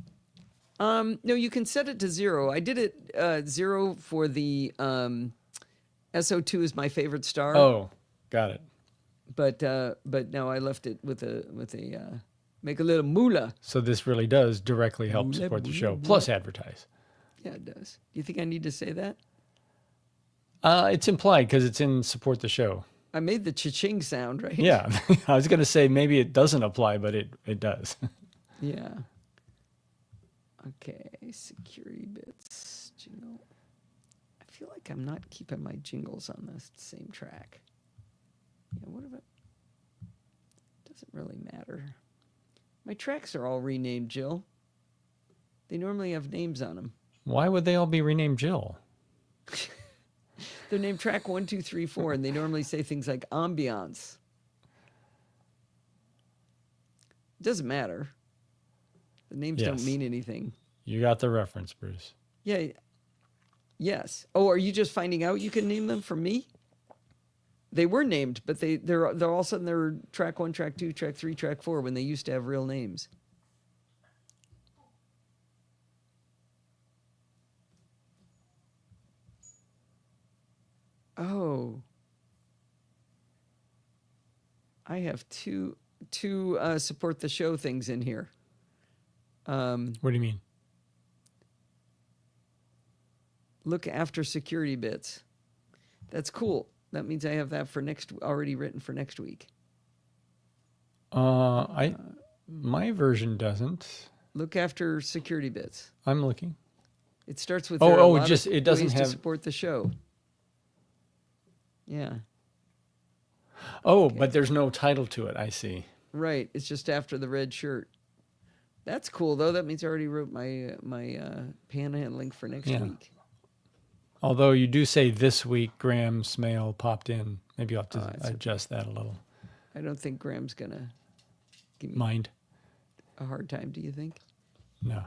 No, you can set it to 0. I did it 0 for the SO2 is my favorite star. Oh, got it. But no, I left it with a make a little moolah. So this really does directly help support the show, plus advertise. Yeah, it does. Do you think I need to say that? It's implied because it's in support the show. I made the cha-ching sound, right? Yeah. I was going to say maybe it doesn't apply, but it does. Yeah. Okay, security bits, jingle. I feel like I'm not keeping my jingles on the same track. Yeah, what about? Doesn't really matter. My tracks are all renamed Jill. They normally have names on them. Why would they all be renamed Jill? They're named track 1, 2, 3, 4, and they normally say things like ambiance. It doesn't matter. The names don't mean anything. You got the reference, Bruce. Yeah. Yes. Oh, are you just finding out you can name them from me? They were named, but they're all of a sudden they're track 1, track 2, track 3, track 4 when they used to have real names. Oh. I have two support the show things in here. What do you mean? Look after security bits. That's cool. That means I have that for already written for next week. My version doesn't. Look after security bits. I'm looking. It starts with it doesn't ways have to support the show. Yeah. Oh, okay. But there's no title to it. I see. Right. It's just after the red shirt. That's cool though. That means I already wrote my panhandling for next week. Although you do say this week Graham's mail popped in. Maybe you'll have to adjust that a little. I don't think Graham's going to give me a hard time, do you think? No.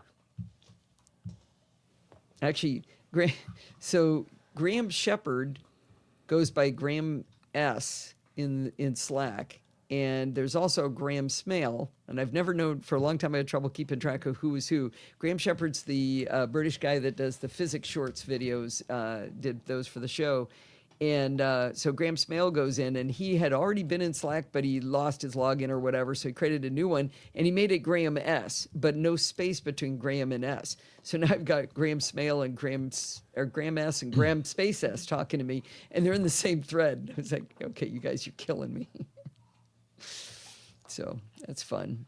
Actually, Graham Shepard goes by Graham S in Slack. And there's also Graham Smale, and I've never known, for a long time I had trouble keeping track of who is who. Graham Shepard's the British guy that does the physics shorts videos, did those for the show. And so Graham Smale goes in, and he had already been in Slack, but he lost his login or whatever, so he created a new one, and he made it Graham S, but no space between Graham and S. So now I've got Graham Smale and Graham S and Graham Space S talking to me, and they're in the same thread. I was like, okay, you guys, you're killing me. So that's fun.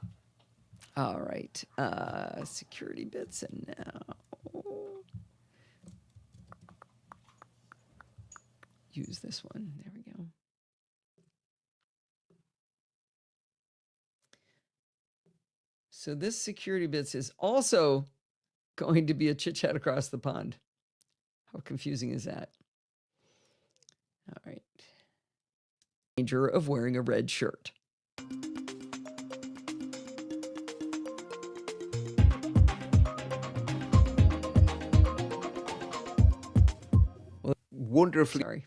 All right. Security bits, and now use this one. There we go. So this security bits is also going to be a chit chat across the pond. How confusing is that? All right. danger of wearing a red shirt. Wonderfully. Sorry.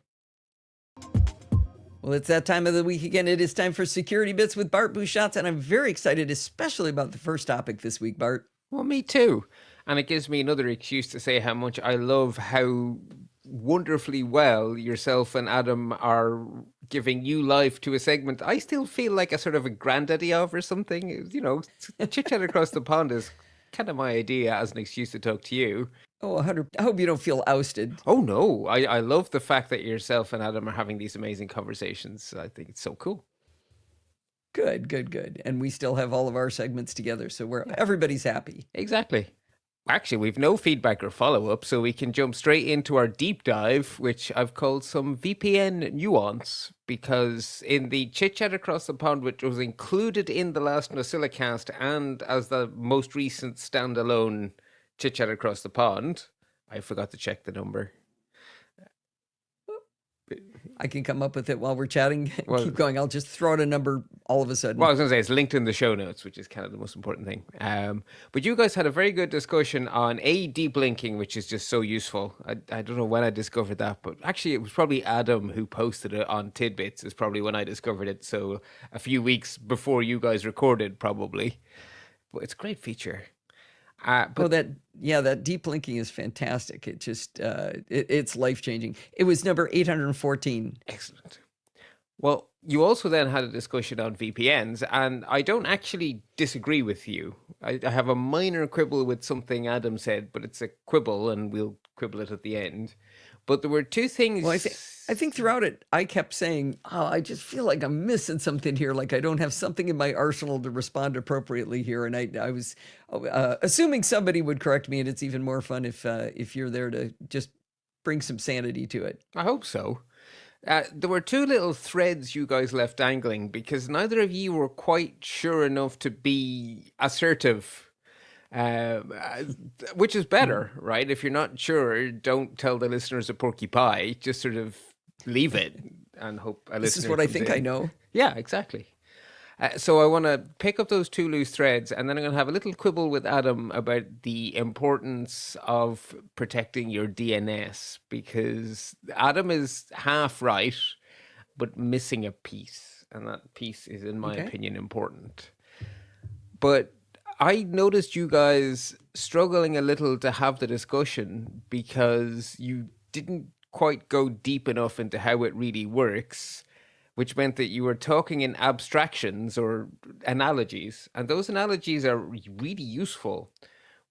Well, it's that time of the week again. It is time for Security Bits with Bart Busschots, and I'm very excited, especially about the first topic this week, Bart. Well, me too. And it gives me another excuse to say how much I love how wonderfully well yourself and Adam are giving new life to a segment I still feel like a sort of a granddaddy of or something. You know, Chit Chat Across the Pond is kind of my idea as an excuse to talk to you. Oh, 100. I hope you don't feel ousted. Oh, no. I love the fact that yourself and Adam are having these amazing conversations. I think it's so cool. Good. And we still have all of our segments together, so everybody's happy. Exactly. Actually, we've no feedback or follow-up, so we can jump straight into our deep dive, which I've called some VPN nuance, because in the Chit Chat Across the Pond, which was included in the last NosillaCast and as the most recent standalone Chit Chat Across the Pond, I forgot to check the number. I can come up with it while we're chatting. Well, keep going. I'll just throw out a number all of a sudden. Well, I was going to say it's linked in the show notes, which is kind of the most important thing. But you guys had a very good discussion on deep linking, which is just so useful. I don't know when I discovered that, but actually it was probably Adam who posted it on Tidbits is probably when I discovered it. So a few weeks before you guys recorded, probably. But it's a great feature. That deep linking is fantastic. It just it's life-changing. It was number 814. Excellent. Well, you also then had a discussion on VPNs, and I don't actually disagree with you. I have a minor quibble with something Adam said, but it's a quibble, and we'll quibble it at the end. But there were two things. Well, I think throughout it, I kept saying, "Oh, I just feel like I'm missing something here. Like I don't have something in my arsenal to respond appropriately here." And I was assuming somebody would correct me, and it's even more fun if you're there to just bring some sanity to it. I hope so. There were two little threads you guys left dangling because neither of you were quite sure enough to be assertive. Which is better, right? If you're not sure, don't tell the listeners a porky pie. Just sort of leave it and hope a listener. This is what I think I know. Yeah, exactly. So I want to pick up those two loose threads, and then I'm going to have a little quibble with Adam about the importance of protecting your DNS, because Adam is half right, but missing a piece, and that piece is, in my opinion, important. But I noticed you guys struggling a little to have the discussion because you didn't quite go deep enough into how it really works, which meant that you were talking in abstractions or analogies. And those analogies are really useful,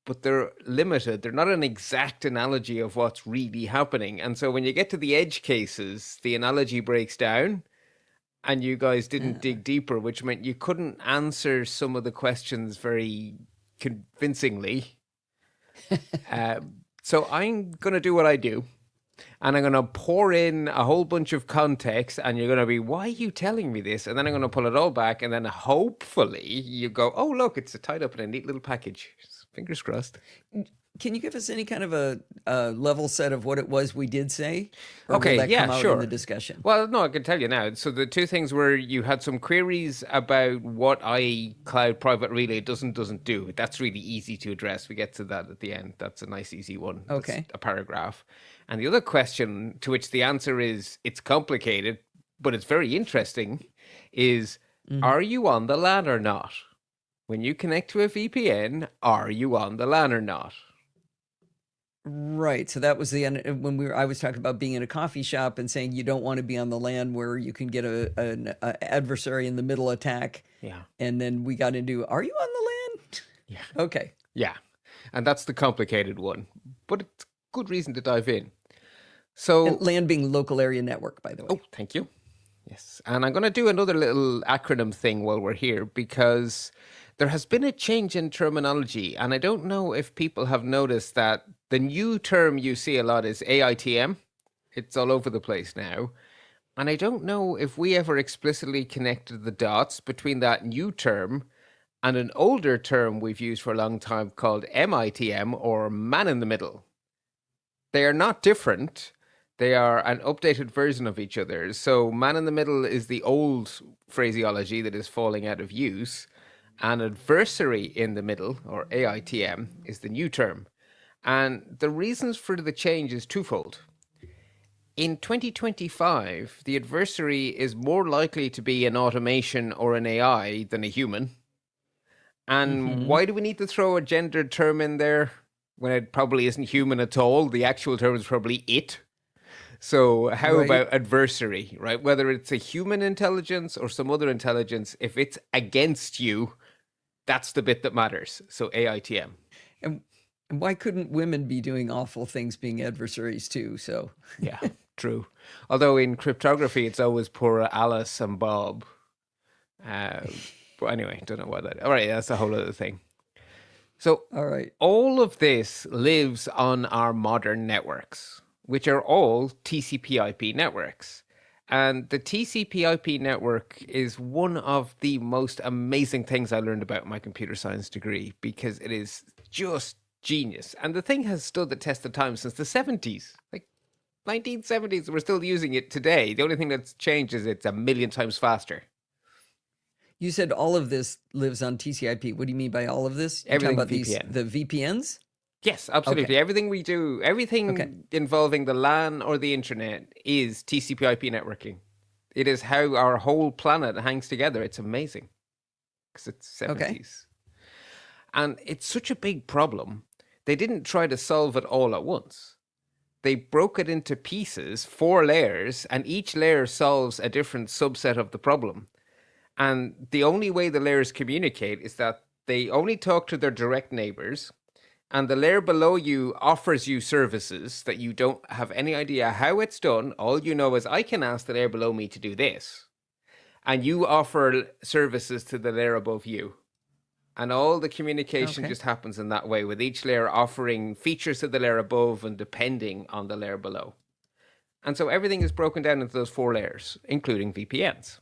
but they're limited. They're not an exact analogy of what's really happening. And so when you get to the edge cases, the analogy breaks down. And you guys didn't dig deeper, which meant you couldn't answer some of the questions very convincingly. So I'm going to do what I do. And I'm going to pour in a whole bunch of context. And you're going to be, why are you telling me this? And then I'm going to pull it all back. And then hopefully you go, oh, look, it's tied up in a neat little package. Fingers crossed. Can you give us any kind of a level set of what it was we did say? Or okay, will that come out sure. in the discussion? Well, no, I can tell you now. So the two things were you had some queries about what iCloud Private Relay doesn't do. That's really easy to address. We get to that at the end. That's a nice, easy one. Okay. That's a paragraph. And the other question, to which the answer is it's complicated, but it's very interesting, is are you on the LAN or not? When you connect to a VPN, are you on the LAN or not? Right. So that was when I was talking about being in a coffee shop and saying you don't want to be on the LAN where you can get an adversary in the middle attack. Yeah. And then we got into, are you on the LAN? Yeah. Okay. Yeah. And that's the complicated one, but it's good reason to dive in. So and LAN being local area network, by the way. Oh, thank you. Yes. And I'm going to do another little acronym thing while we're here because there has been a change in terminology. And I don't know if people have noticed that the new term you see a lot is AITM. It's all over the place now. And I don't know if we ever explicitly connected the dots between that new term and an older term we've used for a long time called MITM, or man in the middle. They are not different. They are an updated version of each other. So man in the middle is the old phraseology that is falling out of use. And adversary in the middle, or AITM, is the new term. And the reasons for the change is twofold. In 2025, the adversary is more likely to be an automation or an AI than a human. And why do we need to throw a gendered term in there when it probably isn't human at all? The actual term is probably it. So how about adversary, right? Whether it's a human intelligence or some other intelligence, if it's against you, that's the bit that matters. So AITM. And why couldn't women be doing awful things being adversaries too? So yeah, true. Although in cryptography, it's always poor Alice and Bob. But anyway, don't know why that. All right, that's a whole other thing. So all of this lives on our modern networks, which are all TCP/IP networks. And the TCP/IP network is one of the most amazing things I learned about my computer science degree, because it is just genius. And the thing has stood the test of time since the 70s, like 1970s. We're still using it today. The only thing that's changed is it's a million times faster. You said all of this lives on TCP/IP. What do you mean by all of this? You're Everything talking about VPN. The VPNs? Yes, absolutely. Okay. Everything we do, everything involving the LAN or the internet is TCP/IP networking. It is how our whole planet hangs together. It's amazing because it's 70s. Okay. And it's such a big problem. They didn't try to solve it all at once. They broke it into pieces, 4 layers, and each layer solves a different subset of the problem. And the only way the layers communicate is that they only talk to their direct neighbors, and the layer below you offers you services that you don't have any idea how it's done. All you know is I can ask the layer below me to do this. And you offer services to the layer above you. And all the communication just happens in that way, with each layer offering features to the layer above and depending on the layer below. And so everything is broken down into those 4 layers, including VPNs.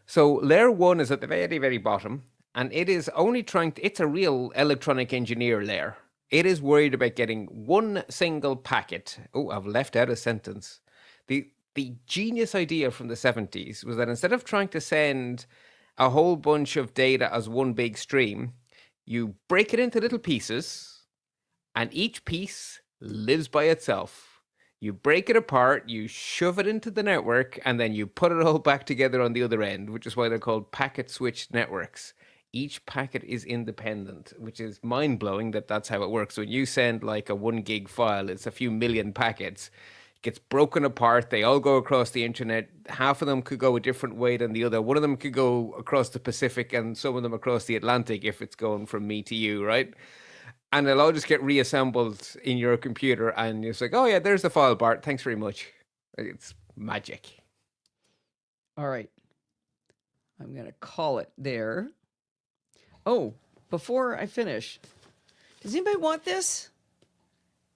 So layer 1 is at the very, very bottom. And it is only it's a real electronic engineer layer. It is worried about getting one single packet. Oh, I've left out a sentence. The genius idea from the 70s was that instead of trying to send a whole bunch of data as one big stream, you break it into little pieces, and each piece lives by itself. You break it apart, you shove it into the network, and then you put it all back together on the other end, which is why they're called packet switched networks. Each packet is independent, which is mind-blowing that that's how it works. When you send like a 1 gig file, it's a few million packets. It gets broken apart. They all go across the internet. Half of them could go a different way than the other. One of them could go across the Pacific and some of them across the Atlantic if it's going from me to you, right? And they'll all just get reassembled in your computer. And it's like, oh yeah, there's the file, Bart. Thanks very much. It's magic. All right. I'm going to call it there. Oh, before I finish, does anybody want this?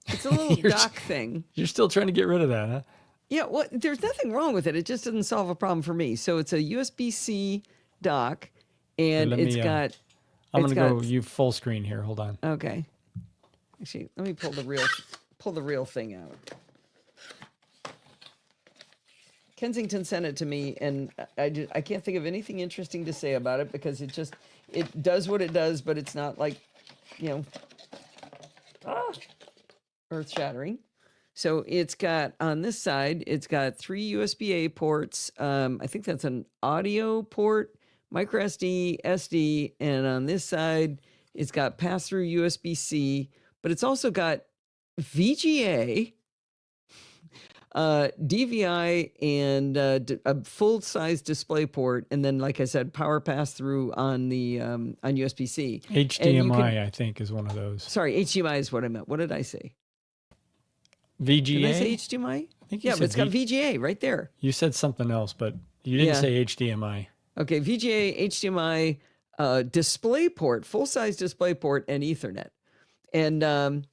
It's a little dock thing. You're still trying to get rid of that, huh? Yeah, well, there's nothing wrong with it. It just doesn't solve a problem for me. So it's a USB-C dock, and I'm going to go you full screen here. Hold on. Okay. Actually, let me pull the real thing out. Kensington sent it to me, and I can't think of anything interesting to say about it because it does what it does, but it's not like, earth-shattering. So it's got, on this side, it's got 3 USB-A ports. I think that's an audio port, micro SD, SD, and on this side, it's got pass-through USB-C, but it's also got VGA, DVI, and a full-size display port, and then, like I said, power pass-through on the on USB-C. HDMI, I think, is one of those. Sorry, HDMI is what I meant. What did I say? VGA? Did I say HDMI? I think yeah, but it's got VGA right there. You said something else, but you didn't say HDMI. Okay, VGA, HDMI, display port, full-size display port, and Ethernet. And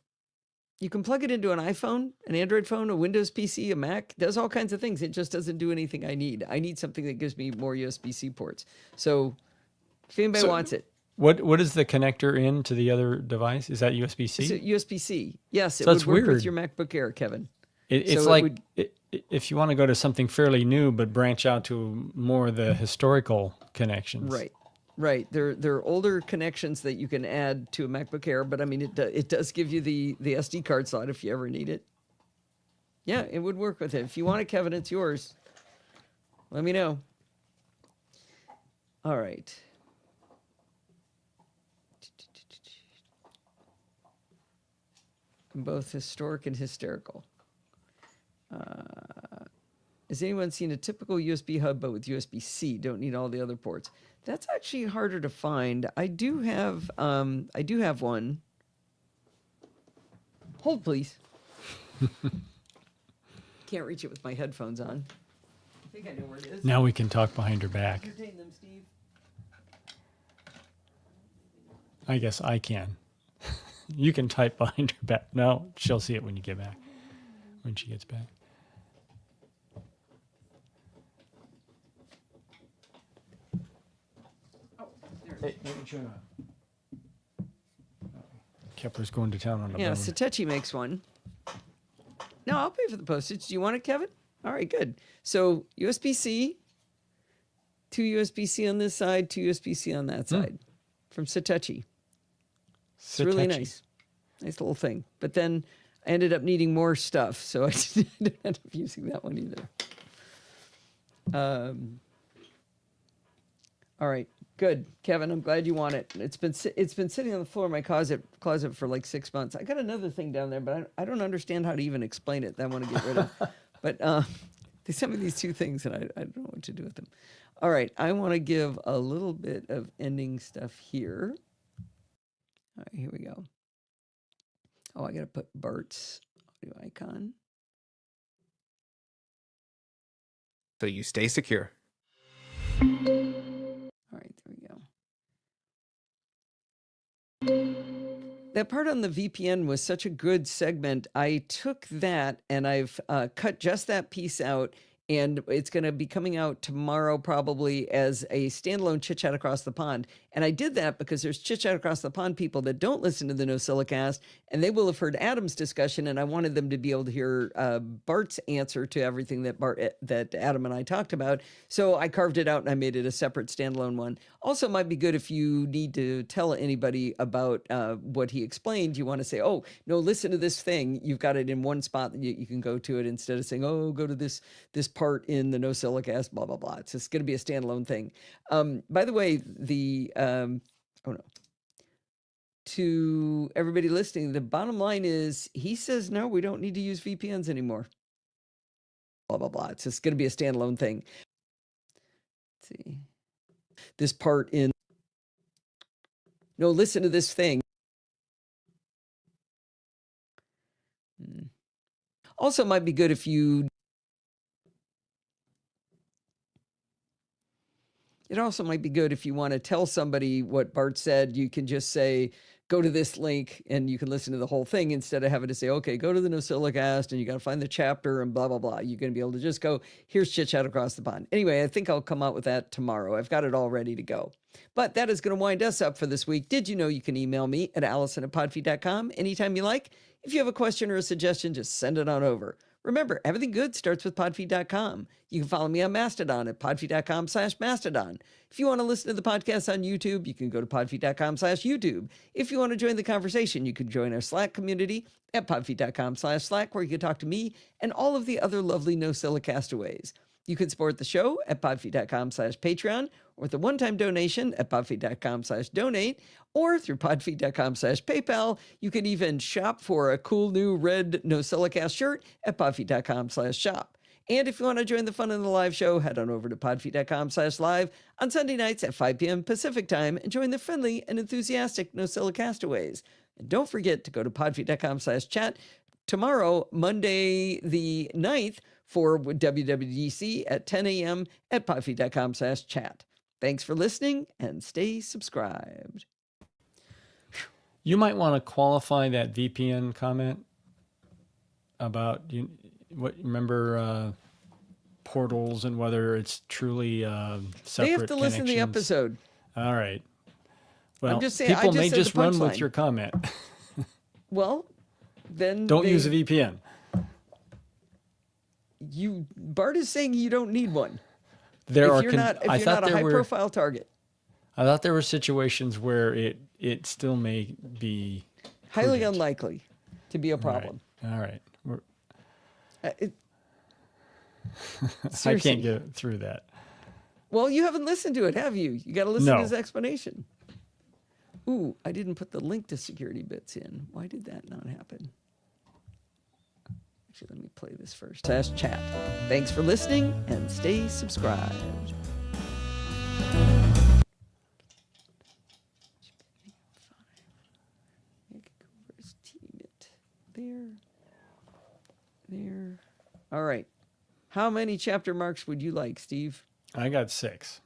you can plug it into an iPhone, an Android phone, a Windows PC, a Mac. Does all kinds of things. It just doesn't do anything I need. I need something that gives me more USB-C ports. So if anybody wants it. What is the connector in to the other device? Is that USB-C? It's USB-C. Yes, it so would work weird. with your MacBook Air, Kevin. It's So like if you want to go to something fairly new, but branch out to more of the historical connections. Right. Right. There are older connections that you can add to a MacBook Air, but I mean, it does give you the SD card slot if you ever need it. Yeah, it would work with it. If you want it, Kevin, it's yours. Let me know. All right. Both historic and hysterical. Has anyone seen a typical USB hub but with USB-C? Don't need all the other ports. That's actually harder to find. I do have one. Hold, please. Can't reach it with my headphones on. I think I know where it is. Now we can talk behind her back. Entertain them, Steve. I guess I can. You can type behind her back. No, she'll see it when you get back. When she gets back. Hey, Kepler's going to town on a Yeah, bone. Satechi makes one. No, I'll pay for the postage. Do you want it, Kevin? All right, good. So USB-C, 2 USB-C on this side, 2 USB-C on that side from Satechi. It's really nice. Nice little thing. But then I ended up needing more stuff, so I didn't end up using that one either. All right, good, Kevin. I'm glad you want it. It's been sitting on the floor of my closet for like 6 months. I got another thing down there, but I don't understand how to even explain it. That I want to get rid of. But they sent me these 2 things, and I don't know what to do with them. All right, I want to give a little bit of ending stuff here. All right, here we go. Oh, I got to put Bart's audio icon. So you stay secure. All right, there we go. That part on the VPN was such a good segment. I took that and I've cut just that piece out, and it's going to be coming out tomorrow probably as a standalone Chit Chat Across the Pond. And I did that because there's Chit Chat Across the Pond people that don't listen to the NosillaCast, and they will have heard Adam's discussion, and I wanted them to be able to hear Bart's answer to everything that Adam and I talked about. So I carved it out and I made it a separate standalone one. Also, might be good if you need to tell anybody about what he explained. You want to say, oh, no, listen to this thing. You've got it in one spot that you can go to it, instead of saying, oh, go to this part in the NosillaCast, blah, blah, blah. It's just going to be a standalone thing. By the way, to everybody listening, the bottom line is he says, no, we don't need to use VPNs anymore. Blah, blah, blah. It's just going to be a standalone thing. Let's see. This part in, no, listen to this thing. Also might be good if you, it also might be good if you want to tell somebody what Bart said. You can just say, go to this link and you can listen to the whole thing, instead of having to say, okay, go to the NosillaCast and you got to find the chapter and blah, blah, blah. You're going to be able to just go, here's Chit Chat Across the Pond. Anyway, I think I'll come out with that tomorrow. I've got it all ready to go. But that is going to wind us up for this week. Did you know you can email me at allison@podfeed.com anytime you like? If you have a question or a suggestion, just send it on over. Remember, everything good starts with podfeed.com. You can follow me on Mastodon at podfeed.com/Mastodon. If you want to listen to the podcast on YouTube, you can go to podfeed.com/YouTube. If you want to join the conversation, you can join our Slack community at podfeed.com/Slack, where you can talk to me and all of the other lovely NosillaCastaways. You can support the show at podfeed.com/Patreon, or with a one-time donation at podfeed.com/donate, or through podfeed.com/PayPal. You can even shop for a cool new red NosillaCast shirt at podfeed.com/shop. And if you want to join the fun in the live show, head on over to podfeed.com/live on Sunday nights at 5 p.m. Pacific time and join the friendly and enthusiastic NosillaCastaways. And don't forget to go to podfeed.com/chat tomorrow, Monday the 9th, for WWDC at 10 a.m. at podfeed.com/chat. Thanks for listening and stay subscribed. You might want to qualify that VPN comment about remember portals and whether it's truly separate. They have to listen to the episode. All right. Well, I'm just saying, people may just run with line. your comment. Well, then don't use a VPN. Bart is saying you don't need one. There If are. you're not a high-profile target. I thought there were situations where it still may be Highly prudent. unlikely to be a problem. All right. I Seriously. can't get through that. Well, you haven't listened to it, have you? You got to listen No. to his explanation. Ooh, I didn't put the link to security bits in. Why did that not happen? Actually, let me play this first. /chat. Thanks for listening and stay subscribed. There. All right. How many chapter marks would you like, Steve? I got 6.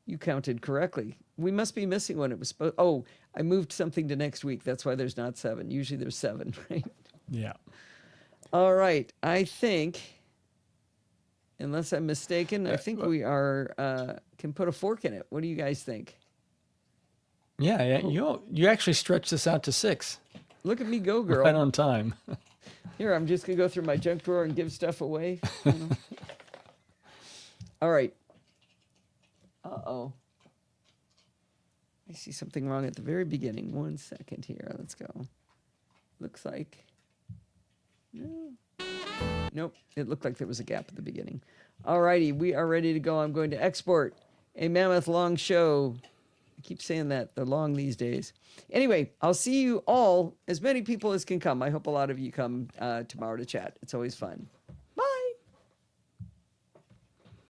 You counted correctly. We must be missing one. It was supposed. Oh, I moved something to next week. That's why there's not 7. Usually there's 7, right? Yeah. All right. I think, unless I'm mistaken, I think we are can put a fork in it. What do you guys think? Yeah. You actually stretched this out to 6. Look at me go, girl. Right on time. Here, I'm just gonna go through my junk drawer and give stuff away. You know? All right. Uh-oh. I see something wrong at the very beginning. 1 second here. Let's go. Looks like... No. Nope. It looked like there was a gap at the beginning. All righty. We are ready to go. I'm going to export a mammoth long show. I keep saying that. They're long these days. Anyway, I'll see you all, as many people as can come. I hope a lot of you come tomorrow to chat. It's always fun.